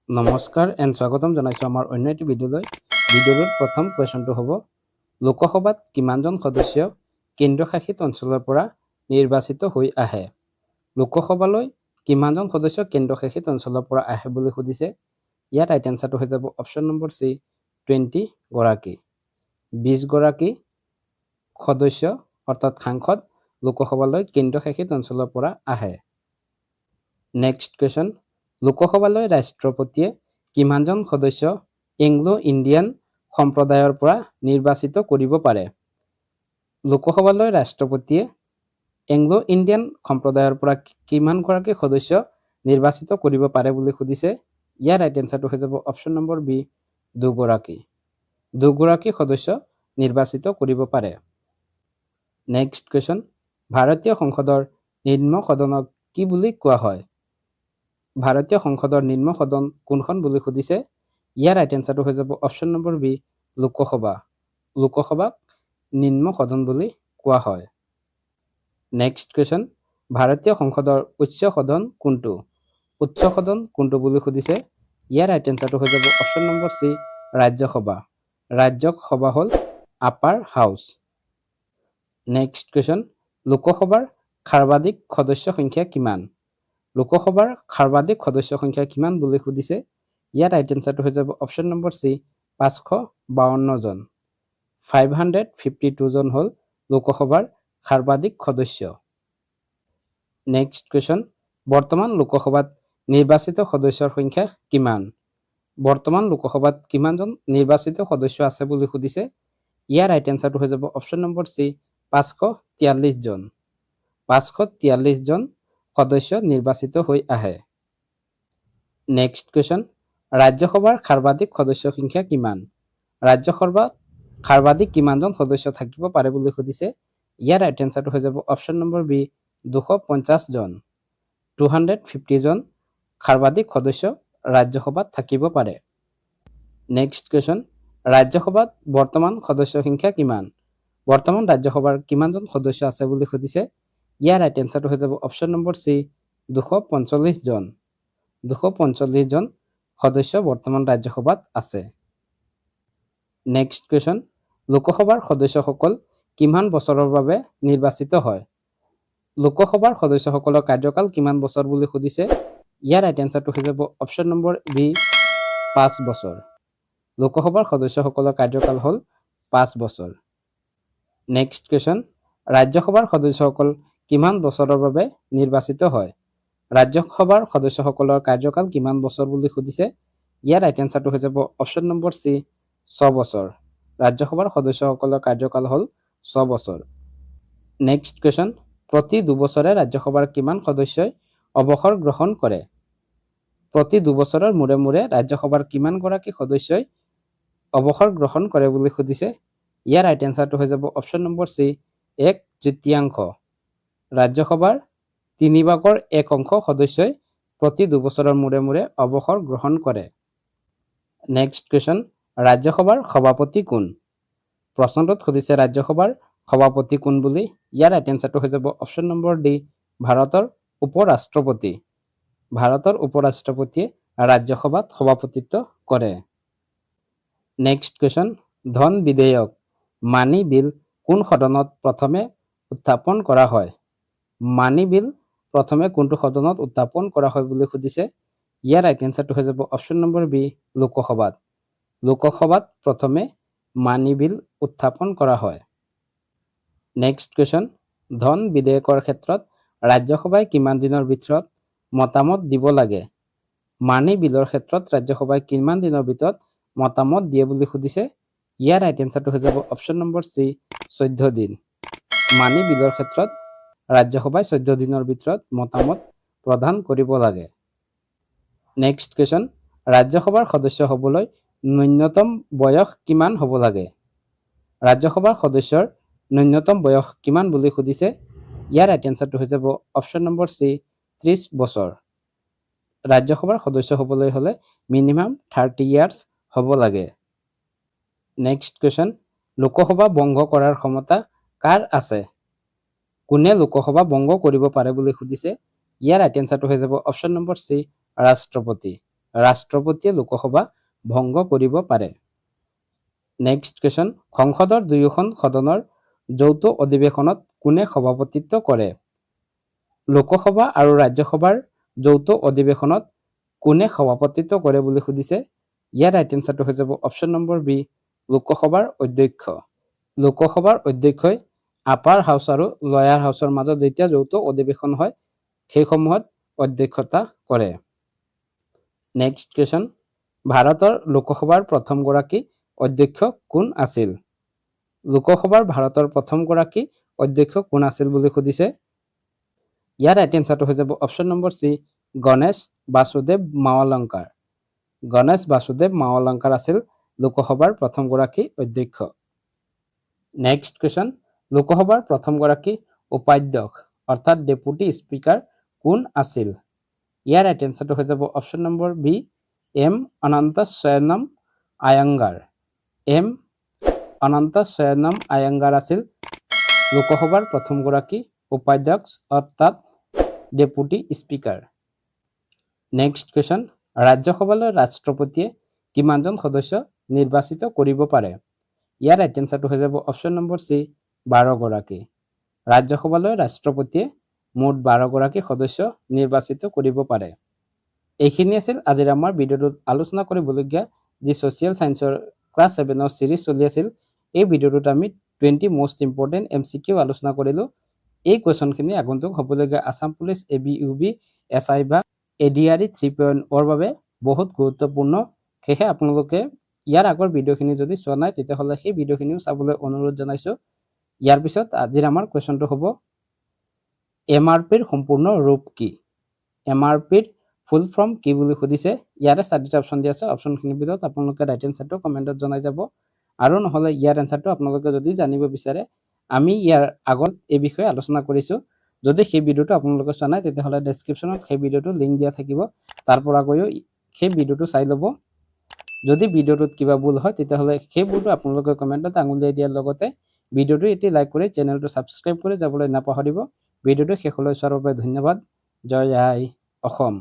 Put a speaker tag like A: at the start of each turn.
A: নমস্কাৰ এণ্ড স্বাগতম জনাইছোঁ আমাৰ অন্য এটি ভিডিঅ'লৈ। ভিডিঅ'ৰ প্ৰথম কুৱেশ্যনটো হ'ব, লোকসভাত কিমানজন সদস্য কেন্দ্ৰশাসিত অঞ্চলৰ পৰা নিৰ্বাচিত হৈ আহে? লোকসভালৈ কিমানজন সদস্য কেন্দ্ৰশাসিত অঞ্চলৰ পৰা আহে বুলি সুধিছে। ইয়াৰ ৰাইট এনচাৰটো হৈ যাব অপশ্যন নম্বৰ চি 20 গৰাকী। 20 গৰাকী সদস্য অৰ্থাৎ সাংসদ লোকসভালৈ কেন্দ্ৰশাসিত অঞ্চলৰ পৰা আহে। নেক্সট কুৱেশ্যন, লোকসভালৈ ৰাষ্ট্ৰপতিয়ে কিমানজন সদস্য এংলো ইণ্ডিয়ান সম্প্ৰদায়ৰ পৰা নিৰ্বাচিত কৰিব পাৰে? লোকসভালৈ ৰাষ্ট্ৰপতিয়ে এংলো ইণ্ডিয়ান সম্প্ৰদায়ৰ পৰা কিমানগৰাকী সদস্য নিৰ্বাচিত কৰিব পাৰে বুলি সুধিছে। ইয়াৰ ৰাইট এনচাৰটো হৈ যাব অপশ্যন নম্বৰ বি 2 গৰাকী। 2 গৰাকী সদস্য নিৰ্বাচিত কৰিব পাৰে। নেক্সট কুৱেশ্যন, ভাৰতীয় সংসদৰ নিম্ন সদনক কি বুলি কোৱা হয়? ভাৰতীয় সংসদৰ নিম্ন সদন কোনখন বুলি সুধিছে। ইয়াৰ ৰাইট এনচাৰটো হৈ যাব অপশ্যন নম্বৰ বি লোকসভা। লোকসভাক নিম্ন সদন বুলি কোৱা হয়। নেক্সট কুৱেশ্যন, ভাৰতীয় সংসদৰ উচ্চ সদন কোনটো? উচ্চ সদন কোনটো বুলি সুধিছে। ইয়াৰ ৰাইট এনচাৰটো হৈ যাব option number C Rajya Sabha. Rajya Sabha হ'ল আপাৰ হাউচ। নেক্সট কুৱেশ্যন, লোকসভাৰ সৰ্বাধিক সদস্য সংখ্যা কিমান? লোকসভাৰ সৰ্বাধিক সদস্য সংখ্যা কিমান বুলি সুধিছে। ইয়াৰ ৰাইট এনচাৰটো হৈ যাব অপশ্যন নম্বৰ চি 552 জন। 552 জন হ'ল লোকসভাৰ সৰ্বাধিক সদস্য। নেক্সট কুৱেশ্যন, বৰ্তমান লোকসভাত নিৰ্বাচিত সদস্যৰ সংখ্যা কিমান? বৰ্তমান লোকসভাত কিমানজন নিৰ্বাচিত সদস্য আছে বুলি সুধিছে। ইয়াৰ ৰাইট এনচাৰটো হৈ যাব অপশ্যন নম্বৰ চি 543 জন। 543 জন সদস্য নিৰ্বাচিত হৈ আহে। নেক্সট কুৱেশ্যন, ৰাজ্যসভাৰ সৰ্বাধিক সদস্য সংখ্যা কিমান? ৰাজ্যসভাত সৰ্বাধিক কিমানজন সদস্য থাকিব পাৰে বুলি সুধিছে। ইয়াৰ ৰাইট এনচাৰটো হৈ যাব অপশ্যন নম্বৰ বি 250 জন। 250 জন সৰ্বাধিক সদস্য ৰাজ্যসভাত থাকিব পাৰে। নেক্সট কুৱেশ্যন, ৰাজ্যসভাত বৰ্তমান সদস্য সংখ্যা কিমান? বৰ্তমান ৰাজ্যসভাৰ কিমানজন সদস্য আছে বুলি সুধিছে। ইয়াৰ ৰাইট এনচাৰটো হৈ যাব অপশ্যন নম্বৰ চি 245 জন। 245 জন সদস্য বৰ্তমান ৰাজ্যসভাত আছে। নেক্সট কুৱেশ্যন, লোকসভাৰ সদস্যসকল কিমান বছৰৰ বাবে নিৰ্বাচিত হয়? লোকসভাৰ সদস্যসকলৰ কাৰ্যকাল কিমান বছৰ বুলি সুধিছে। ইয়াৰ ৰাইট এনচাৰটো হৈ যাব অপশ্যন নম্বৰ বি 5 বছৰ। লোকসভাৰ সদস্যসকলৰ কাৰ্যকাল হ'ল 5 বছৰ। নেক্সট কুৱেশ্যন, ৰাজ্যসভাৰ সদস্যসকল কিমান বছৰৰ বাবে নিৰ্বাচিত হয়? ৰাজ্যসভাৰ সদস্যসকলৰ কাৰ্যকাল কিমান বছৰ বুলি সুধিছে। ইয়াৰ ৰাইট এনচাৰটো হৈ যাব অপশ্যন নম্বৰ চি 6 বছৰ। ৰাজ্যসভাৰ সদস্যসকলৰ কাৰ্যকাল হ'ল 6 বছৰ। নেক্সট কুৱেশ্যন, প্ৰতি 2 বছৰে ৰাজ্যসভাৰ কিমান সদস্যই অৱসৰ গ্ৰহণ কৰে? প্ৰতি 2 বছৰৰ মূৰে মূৰে ৰাজ্যসভাৰ কিমানগৰাকী সদস্যই অৱসৰ গ্ৰহণ কৰে বুলি সুধিছে। ইয়াৰ ৰাইট এনচাৰটো হৈ যাব অপশ্যন নম্বৰ চি 1/3। ৰাজ্যসভাৰ 3/1 অংশ সদস্যই প্ৰতি 2 বছৰৰ মূৰে মূৰে অৱসৰ গ্ৰহণ কৰে। নেক্সট কুৱেশ্যন, ৰাজ্যসভাৰ সভাপতি কোন? প্ৰশ্নটোত সুধিছে ৰাজ্যসভাৰ সভাপতি কোন বুলি। ইয়াৰ ৰাইট এনচাৰটো হৈ যাব অপশ্যন নম্বৰ ডি ভাৰতৰ উপ-ৰাষ্ট্ৰপতি। ভাৰতৰ উপ-ৰাষ্ট্ৰপতিয়ে ৰাজ্যসভাত সভাপতিত্ব কৰে। নেক্সট কুৱেশ্যন, ধন বিধেয়ক মানি বিল কোন সদনত প্ৰথমে উত্থাপন কৰা হয়? মানি বিল প্ৰথমে কোনটো সদনত উত্থাপন কৰা হয় বুলি সুধিছে। ইয়াৰ ৰাইট এনচাৰটো হৈ যাব অপশ্যন নম্বৰ বি লোকসভাত। লোকসভাত প্ৰথমে মানি বিল উত্থাপন কৰা হয়। নেক্সট কুৱেশ্যন, ধন বিধেয়কৰ ক্ষেত্ৰত ৰাজ্যসভাই কিমান দিনৰ ভিতৰত মতামত দিব লাগে? মানি বিলৰ ক্ষেত্ৰত ৰাজ্যসভাই কিমান দিনৰ ভিতৰত মতামত দিয়ে বুলি সুধিছে। ইয়াৰ ৰাইট এনচাৰটো হৈ যাব অপশ্যন নম্বৰ চি 14 দিন। মানি বিলৰ ক্ষেত্ৰত ৰাজ্যসভাই 14 দিনৰ ভিতৰত মতামত প্ৰদান কৰিব লাগে। নেক্সট কুৱেশ্যন, ৰাজ্যসভাৰ সদস্য হ'বলৈ ন্যূনতম বয়স কিমান হ'ব লাগে? ৰাজ্যসভাৰ সদস্যৰ ন্যূনতম বয়স কিমান বুলি সুধিছে। ইয়াৰ ৰাইট এনচাৰটো হৈ যাব অপশ্যন নম্বৰ চি 30 বছৰ। ৰাজ্যসভাৰ সদস্য হ'বলৈ হ'লে মিনিমাম 30 ইয়াৰ্ছ হ'ব লাগে। নেক্সট কুৱেশ্যন, লোকসভা ভংগ কৰাৰ ক্ষমতা কাৰ আছে? কোনে লোকসভা ভংগ কৰিব পাৰে বুলি সুধিছে। ইয়াৰ ৰাইট এনচাৰটো হৈ যাব অপশ্যন নম্বৰ চি ৰাষ্ট্ৰপতি। ৰাষ্ট্ৰপতিয়ে লোকসভা ভংগ কৰিব পাৰে? নেক্সট কুৱেশ্যন, সংসদৰ দুয়োখন সদনৰ যৌথ অধিৱেশনত কোনে সভাপতিত্ব কৰে? লোকসভা আৰু ৰাজ্যসভাৰ যৌথ অধিৱেশনত কোনে সভাপতিত্ব কৰে বুলি সুধিছে। ইয়াৰ ৰাইট এনচাৰটো হৈ যাব অপশ্যন নম্বৰ বি, লোকসভাৰ অধ্যক্ষ। লোকসভাৰ অধ্যক্ষই আপাৰ হাউচ আৰু লয়াৰ হাউচৰ মাজত যেতিয়া যৌথ অধিৱেশন হয় সেইসমূহত অধ্যক্ষতা কৰে। নেক্সট কুৱেশ্যন, ভাৰতৰ লোকসভাৰ প্ৰথমগৰাকী অধ্যক্ষ কোন আছিল? লোকসভাৰ ভাৰতৰ প্ৰথমগৰাকী অধ্যক্ষ কোন আছিল বুলি সুধিছে। ইয়াৰ ৰাইট এনচাৰটো হৈ যাব option number C, Ganesh Vasudev Mavalankar. Ganesh Vasudev Mavalankar আছিল লোকসভাৰ প্ৰথমগৰাকী অধ্যক্ষ। নেক্সট কুৱেশ্যন, লোকসভাৰ প্ৰথমগৰাকী উপাধ্যক্ষ অৰ্থাৎ ডেপুটি স্পীকাৰ কোন আছিল? ইয়াৰ ৰাইট এনচাৰটো হৈ যাব option number B, M Ananthasayanam Ayyangar. M Ananthasayanam Ayyangar আছিল লোকসভাৰ প্ৰথমগৰাকী উপাধ্যক্ষ অৰ্থাৎ ডেপুটি স্পীকাৰ। নেক্সট কুৱেশ্যন, ৰাজ্যসভালৈ ৰাষ্ট্ৰপতিয়ে কিমানজন সদস্য নিৰ্বাচিত কৰিব পাৰে? ইয়াৰ ৰাইট এনচাৰটো হৈ যাব অপশ্যন নম্বৰ চি, 12 গৰাকী। ৰাজ্যসভালৈ ৰাষ্ট্ৰপতিয়ে মুঠ 12 গৰাকী সদস্য নিৰ্বাচিত কৰিব পাৰে। এইখিনি আছিল আজিৰ আমাৰ ভিডিঅ'টোত আলোচনা কৰিবলগীয়া যি ছ'চিয়েল ছায়েন্সৰ ক্লাছ 7ৰ সিৰিজ চলি আছিল। এই ভিডিঅ'টোত আমি 20 মোষ্ট ইম্পৰ্টেণ্ট MCQ আলোচনা কৰিলোঁ। এই কুৱেশ্যনখিনি আগন্তুক হ'বলগীয়া আছাম পুলিচ, ABUB, SI বা ADRE 3.0ৰ বাবে বহুত গুৰুত্বপূৰ্ণ। সেয়েহে আপোনালোকে ইয়াৰ আগৰ ভিডিঅ'খিনি যদি চোৱা নাই তেতিয়াহ'লে সেই ভিডিঅ'খিনিও চাবলৈ অনুৰোধ জনাইছোঁ। ইয়াৰ পিছত আজিৰ আমাৰ কুৱেশ্যনটো হ'ব MRPৰ সম্পূৰ্ণ ৰূপ কি? MRPৰ ফুল ফৰ্ম কি বুলি সুধিছে। ইয়াৰে 4টা অপশ্যন দিয়া আছে। অপশ্যনখিনিৰ ভিতৰত আপোনালোকে ৰাইট এনচাৰটো কমেণ্টত জনাই যাব। আৰু নহ'লে ইয়াৰ এনচাৰটো আপোনালোকে যদি জানিব বিচাৰে আমি ইয়াৰ আগত এই বিষয়ে আলোচনা কৰিছোঁ। যদি সেই ভিডিঅ'টো আপোনালোকে চোৱা নাই তেতিয়াহ'লে ডেছক্ৰিপশ্যনত সেই ভিডিঅ'টো লিংক দিয়া থাকিব, তাৰ পৰা গৈও সেই ভিডিঅ'টো চাই ল'ব। যদি ভিডিঅ'টোত কিবা ভুল হয় তেতিয়াহ'লে সেই ভুলটো আপোনালোকে কমেণ্টত আঙুলিয়াই দিয়াৰ লগতে ভিডিঅ'টো এটি লাইক কৰি চেনেলটো ছাবস্ক্ৰাইব কৰি যাবলৈ নাপাহৰিব। ভিডিঅ'টো শেষলৈ চোৱাৰ বাবে ধন্যবাদ। জয় আই অসম।